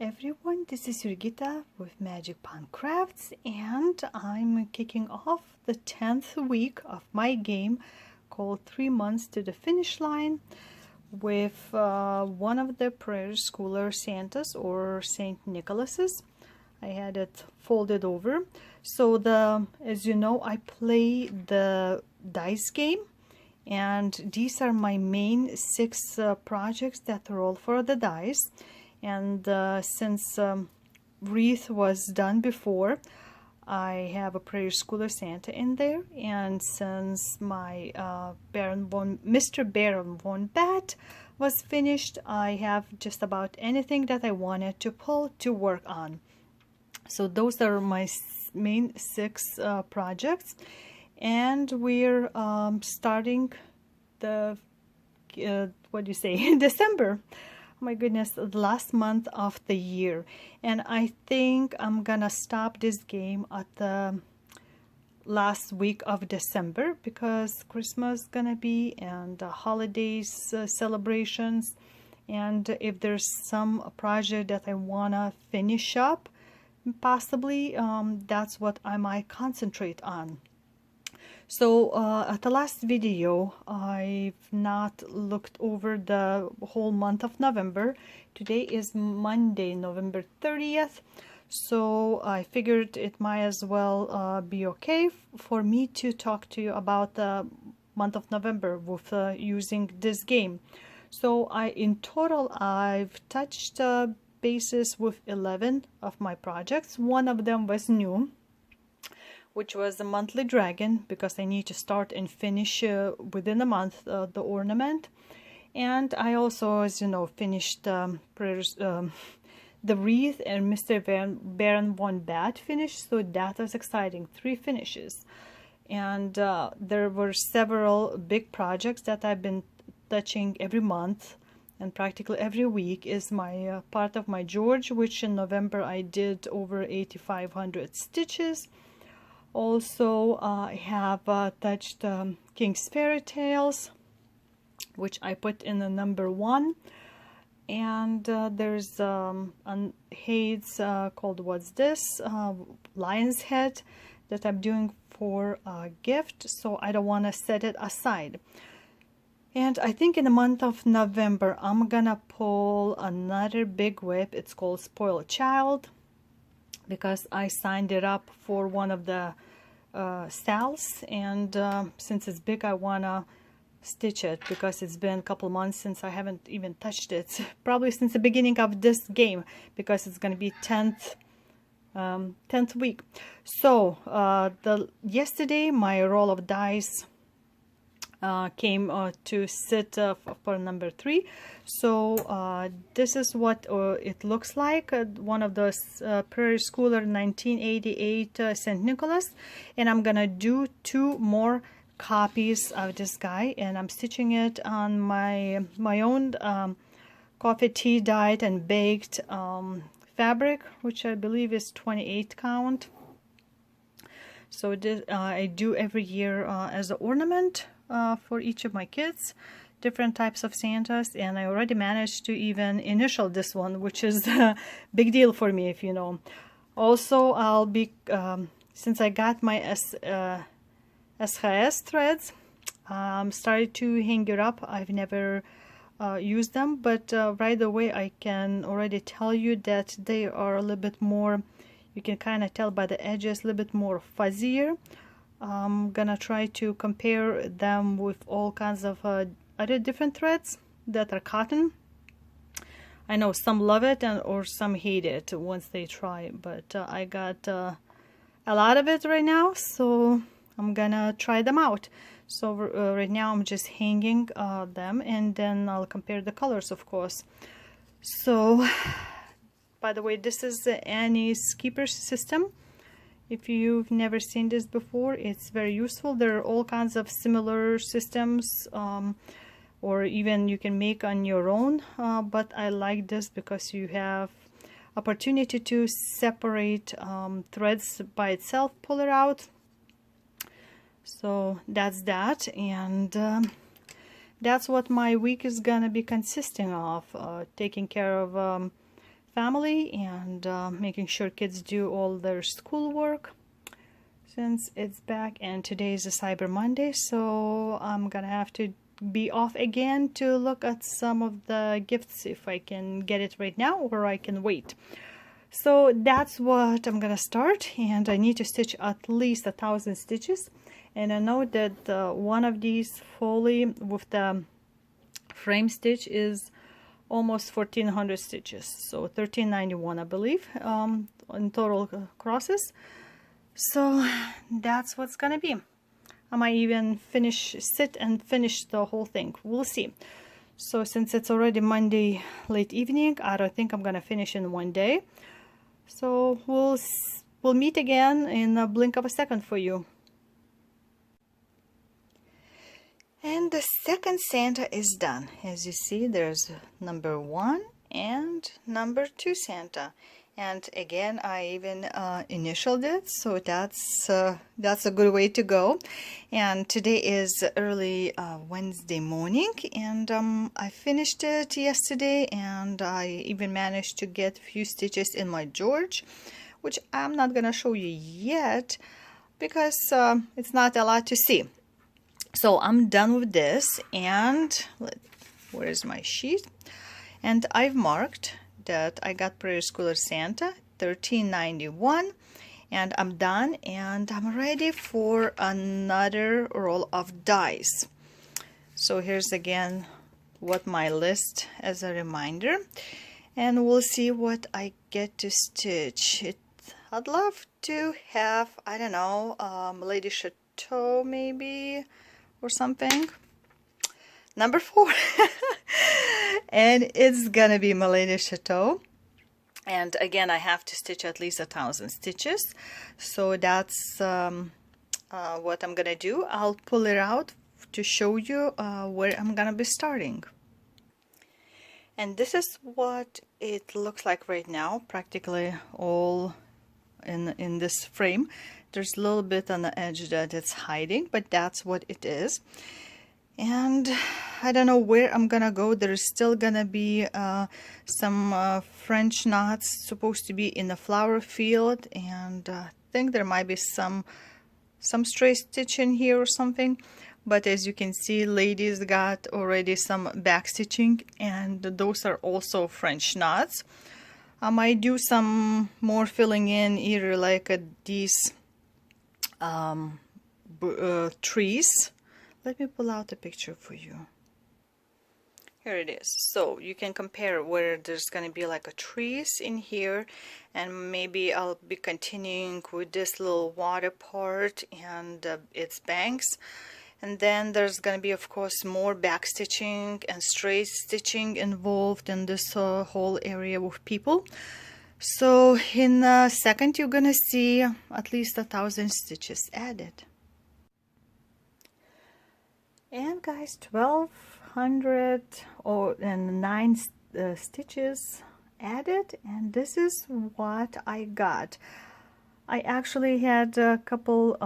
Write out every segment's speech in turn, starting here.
everyone, this is Jurgita with Magic Pawn Crafts, and I'm kicking off the 10th week of my game called 3 Months to the Finish Line with one of the prayer schooler Santas or Saint Nicholas's. I had it folded over. So as you know, I play the dice game, and these are my main 6 projects that roll for the dice. And since wreath was done before, I have a prayer schooler Santa in there, and since my Mr. Baron von Bat was finished, I have just about anything that I wanted to pull to work on. So those are my main 6 projects, and we're starting the December. Oh my goodness, the last month of the year, and I think I'm gonna stop this game at the last week of December because Christmas is gonna be, and the holidays celebrations, and if there's some project that I wanna finish up, possibly that's what I might concentrate on. So at the last video, I've not looked over the whole month of November. Today is Monday, November 30th. So I figured it might as well be okay for me to talk to you about the month of November with using this game. So in total, I've touched bases with 11 of my projects. One of them was new, which was the monthly dragon, because I need to start and finish within a month the ornament. And I also, as you know, finished the wreath, and Mr. Baron von Bat finished, so that was exciting. 3 finishes. And there were several big projects that I've been touching every month, and practically every week is my part of my George, which in November I did over 8,500 stitches. Also, I have touched King's Fairy Tales, which I put in the number 1. And there's Hayes called What's This? Lion's Head that I'm doing for a gift, so I don't want to set it aside. And I think in the month of November, I'm gonna pull another big whip. It's called Spoiled Child, because I signed it up for one of the sales, and since it's big, I wanna stitch it because it's been a couple months since I haven't even touched it, probably since the beginning of this game, because it's gonna be 10th week. So yesterday my roll of dice came to sit for number 3. So this is what it looks like, one of those Prairie Schooler 1988 St. Nicholas, and I'm gonna do 2 more copies of this guy, and I'm stitching it on my own coffee tea dyed and baked fabric, which I believe is 28 count. So this I do every year as an ornament for each of my kids, different types of Santas, and I already managed to even initial this one, which is a big deal for me, if you know. Also, I'll be since I got my SHS threads, started to hang it up. I've never used them, but right away I can already tell you that they are a little bit more, you can kind of tell by the edges, a little bit more fuzzier. I'm gonna try to compare them with all kinds of other different threads that are cotton. I know some love it or some hate it once they try, but I got a lot of it right now, so I'm gonna try them out. So right now I'm just hanging them, and then I'll compare the colors, of course. So, by the way, this is Annie's Keeper system. If you've never seen this before, it's very useful. There are all kinds of similar systems, or even you can make on your own, but I like this because you have opportunity to separate threads by itself, pull it out. So that's that, and that's what my week is gonna be consisting of, taking care of family and making sure kids do all their schoolwork since it's back, and today is a Cyber Monday, so I'm gonna have to be off again to look at some of the gifts if I can get it right now or I can wait. So that's what I'm gonna start, and I need to stitch at least 1,000 stitches. And I know that one of these foley with the frame stitch is almost 1,400 stitches, so 1,391 I believe in total crosses. So that's what's gonna be. I might even sit and finish the whole thing. We'll see. So since it's already Monday late evening, I don't think I'm gonna finish in one day. So we'll meet again in a blink of a second for you. And the second Santa is done. As you see, there's number 1 and number 2 Santa. And again, I even initialed it, so that's a good way to go. And today is early Wednesday morning, and I finished it yesterday, and I even managed to get a few stitches in my George, which I'm not gonna show you yet because it's not a lot to see. So I'm done with this, and where is my sheet? And I've marked that I got Prairie Schooler Santa 1391, and I'm done, and I'm ready for another roll of dies. So here's again what my list as a reminder, and we'll see what I get to stitch. I'd love to have, I don't know, Lady Chateau maybe or something. Number 4. And it's gonna be my Lady Chateau, and again I have to stitch at least 1,000 stitches, so that's what I'm gonna do. I'll pull it out to show you where I'm gonna be starting. And this is what it looks like right now, practically all in this frame. There's a little bit on the edge that it's hiding, but that's what it is. And I don't know where I'm gonna go. There's still gonna be some French knots supposed to be in the flower field, and I think there might be some stray stitch in here or something. But as you can see, ladies got already some back stitching, and those are also French knots. I might do some more filling in, either like these trees. Let me pull out a picture for you. Here it is. So you can compare where there's going to be like a trees in here, and maybe I'll be continuing with this little water part and its banks. And then there's going to be, of course, more back stitching and straight stitching involved in this whole area with people. So in a second, you're going to see at least 1,000 stitches added. And guys, 1,209 stitches added, and this is what I got. I actually had a couple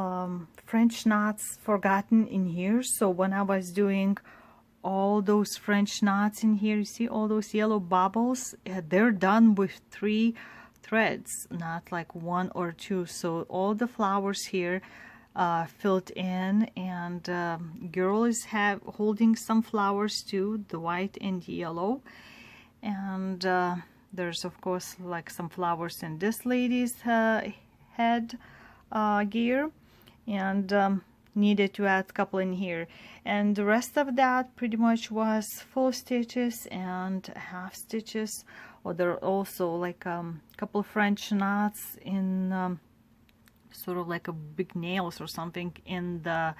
French knots forgotten in here, so when I was doing all those French knots in here, you see all those yellow bubbles, they're done with 3 threads, not like 1 or 2. So all the flowers here filled in, and girl is holding some flowers too, the white and yellow, and there's of course like some flowers in this lady's head gear, and needed to add a couple in here, and the rest of that pretty much was full stitches and half stitches. Or there are also like a couple French knots in sort of like a big nails or something in the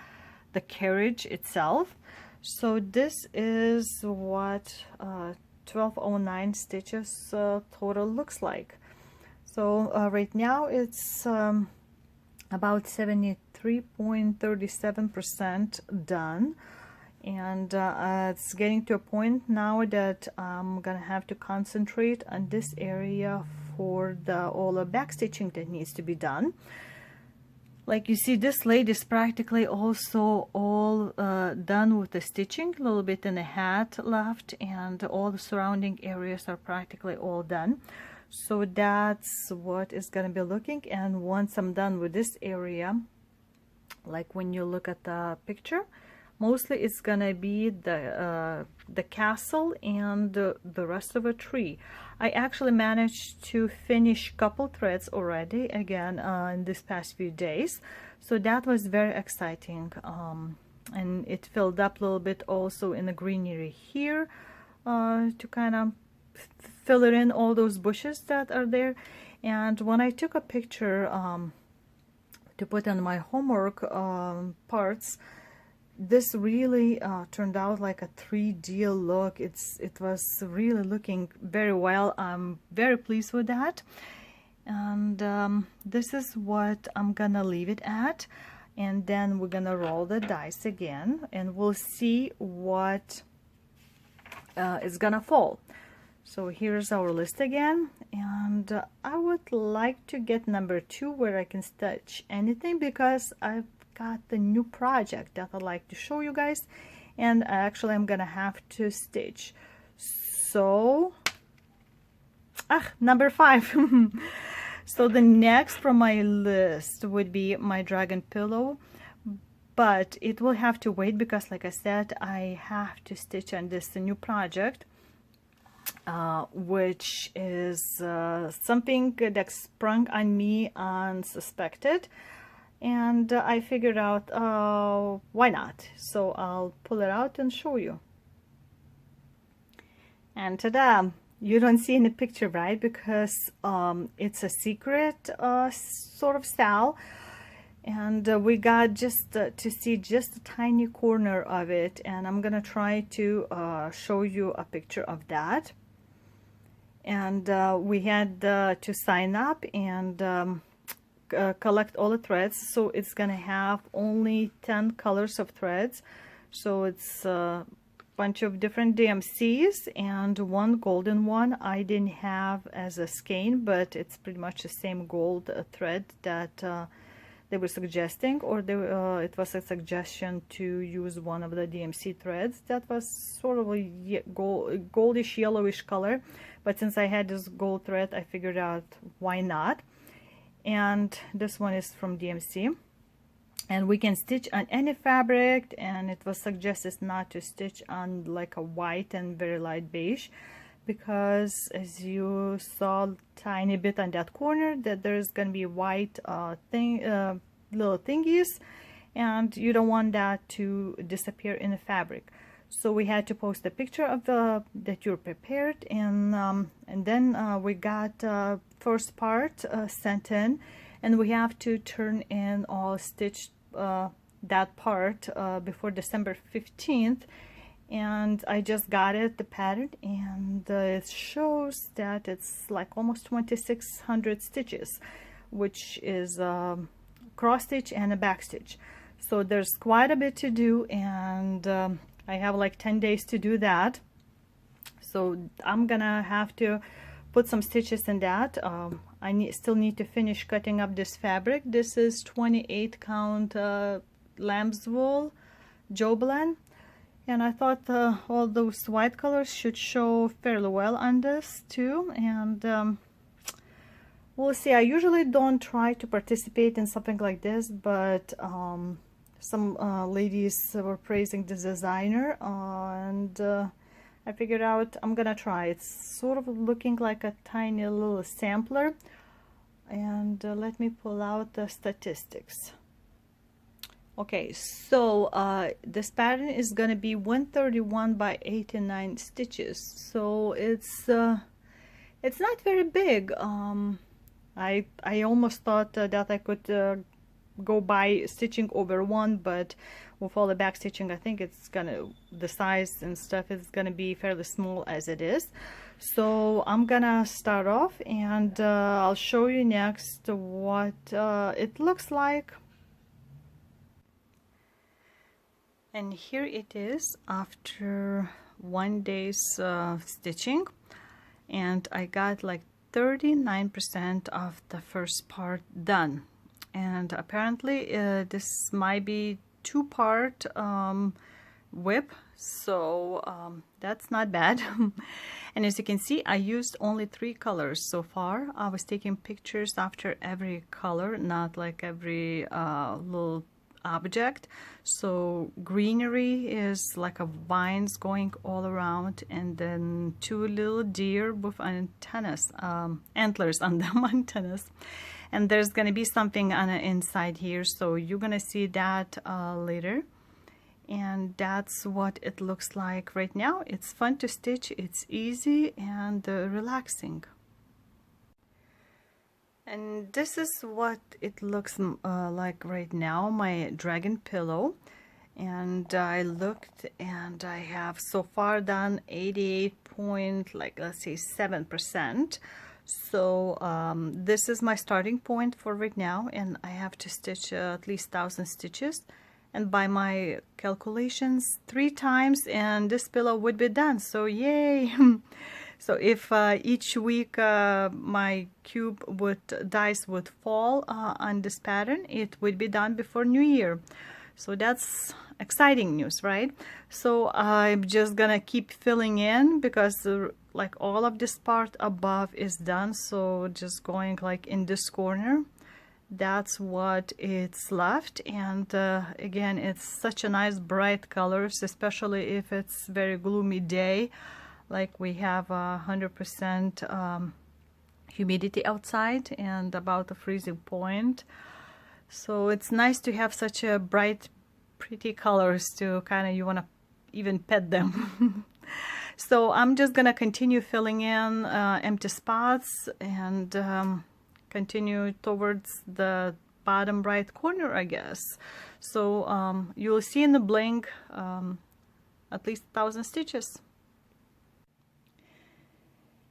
carriage itself. So this is what 1,209 stitches total looks like. So right now it's about 73.37% done, and it's getting to a point now that I'm gonna have to concentrate on this area for all the back stitching that needs to be done. Like you see, this lady is practically also all done with the stitching, a little bit in the hat left, and all the surrounding areas are practically all done. So that's what it's gonna be looking. And once I'm done with this area, like when you look at the picture, mostly it's gonna be the castle and the rest of a tree. I actually managed to finish couple threads already again in this past few days, so that was very exciting. And it filled up a little bit also in the greenery here to kind of fill it in, all those bushes that are there. And when I took a picture to put on my homework parts, this really turned out like a 3D look. It was really looking very well. I'm very pleased with that. And this is what I'm gonna leave it at. And then we're gonna roll the dice again, and we'll see what is gonna fall. So here's our list again, and I would like to get number 2 where I can stitch anything, because I've got the new project that I'd like to show you guys, and actually I'm gonna have to stitch. So number 5. So the next from my list would be my dragon pillow, but it will have to wait because, like I said, I have to stitch on this new project, which is something that sprung on me unsuspected, and I figured out why not. So I'll pull it out and show you. And ta-da! You don't see in the picture, right? Because it's a secret sort of style, and we got just to see just a tiny corner of it, and I'm gonna try to show you a picture of that. And we had to sign up and collect all the threads, so it's gonna have only 10 colors of threads. So it's bunch of different DMCs and one golden one I didn't have as a skein, but it's pretty much the same gold thread that they were suggesting, or it was a suggestion to use one of the DMC threads that was sort of a goldish yellowish color, but since I had this gold thread, I figured out why not. And this one is from DMC. And we can stitch on any fabric, and it was suggested not to stitch on like a white and very light beige, because as you saw tiny bit on that corner that there's going to be white little thingies, and you don't want that to disappear in the fabric. So we had to post a picture of that you're prepared, and then we got first part sent in, and we have to turn in all stitched that part before December 15th, and I just got it, the pattern, and it shows that it's like almost 2600 stitches, which is cross stitch and a back stitch. So there's quite a bit to do, and I have like 10 days to do that. So I'm gonna have to put some stitches in that. I still need to finish cutting up this fabric. This is 28 count lamb's wool Jobelan, and I thought all those white colors should show fairly well on this too, and we'll see. I usually don't try to participate in something like this, but some ladies were praising this designer, and I figured out I'm gonna try. It's sort of looking like a tiny little sampler, and let me pull out the statistics. Okay, so this pattern is gonna be 131 by 89 stitches, so it's not very big. I almost thought that I could go by stitching over one, but with all the back stitching, I think it's gonna, the size and stuff is gonna be fairly small as it is. So I'm gonna start off, and I'll show you next what it looks like. And here it is after 1 day's stitching, and I got like 39% of the first part done. And apparently this might be two-part whip, so that's not bad. And as you can see, I used only 3 colors so far. I was taking pictures after every color, not like every little object. So greenery is like a vines going all around, and then 2 little deer with antennas, antlers on them, antennas. And there's gonna be something on the inside here, so you're gonna see that later. And that's what it looks like right now. It's fun to stitch, it's easy and relaxing. And this is what it looks like right now, my dragon pillow. And I looked, and I have so far done 88 point, like let's say 7%. So this is my starting point for right now, and I have to stitch at least 1,000 stitches. And by my calculations, 3 times and this pillow would be done. So yay! So if each week my dice would fall on this pattern, it would be done before New Year. So that's exciting news, right? So I'm just gonna keep filling in, because like all of this part above is done. So just going like in this corner, that's what it's left. And again, it's such a nice bright colors, especially if it's very gloomy day, like we have 100% humidity outside and about the freezing point. So it's nice to have such a bright, pretty colors to kind of, you want to even pet them. So I'm just gonna continue filling in empty spots and continue towards the bottom right corner, I guess. So you'll see in the blink at least 1,000 stitches.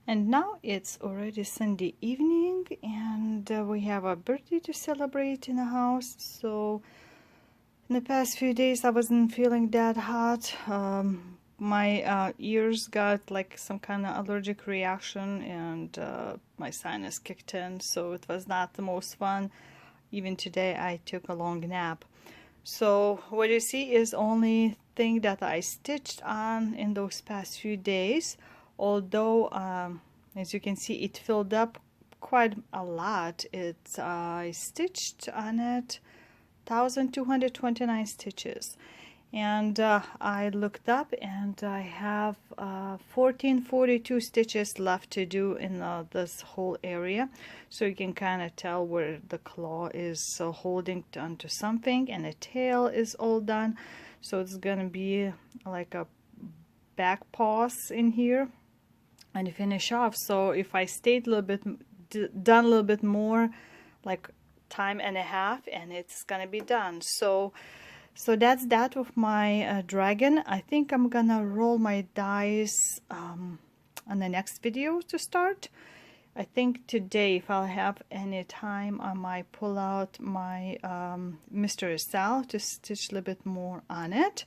And now it's already Sunday evening, and we have a birthday to celebrate in the house. So in the past few days I wasn't feeling that hot. My ears got like some kind of allergic reaction, and my sinus kicked in, so it was not the most fun. Even today I took a long nap. So what you see is only thing that I stitched on in those past few days, although as you can see, it filled up quite a lot. I stitched on it 1,229 stitches. And I looked up, and I have 1,442 stitches left to do in this whole area. So you can kind of tell where the claw is holding onto something, and the tail is all done. So it's gonna be like a back paws in here and finish off. So if I stayed a little bit, done a little bit more, like time and a half, and it's gonna be done. So that's that with my dragon. I think I'm gonna roll my dice on the next video to start. I think today, if I'll have any time, I might pull out my Mr. Sal to stitch a little bit more on it.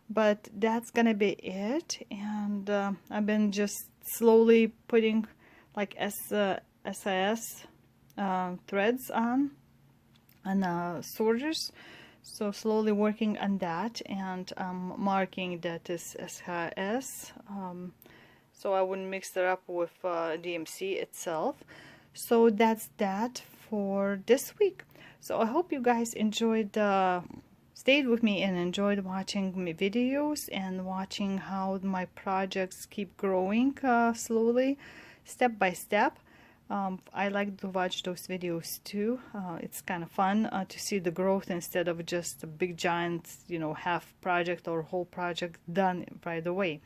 But that's gonna be it. And I've been just slowly putting like SIS threads on sorters. So slowly working on that, and marking that is SHS, so I wouldn't mix it up with DMC itself. So that's that for this week. So I hope you guys enjoyed, stayed with me and enjoyed watching my videos and watching how my projects keep growing slowly, step by step. I like to watch those videos too. It's kind of fun to see the growth instead of just a big giant, you know, half project or whole project done right away.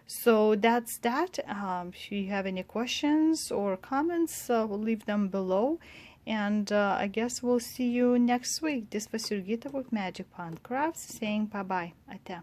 So that's that. If you have any questions or comments, we'll leave them below. And I guess we'll see you next week. This was Jurgita with Magic Pond Crafts saying bye-bye. Ate.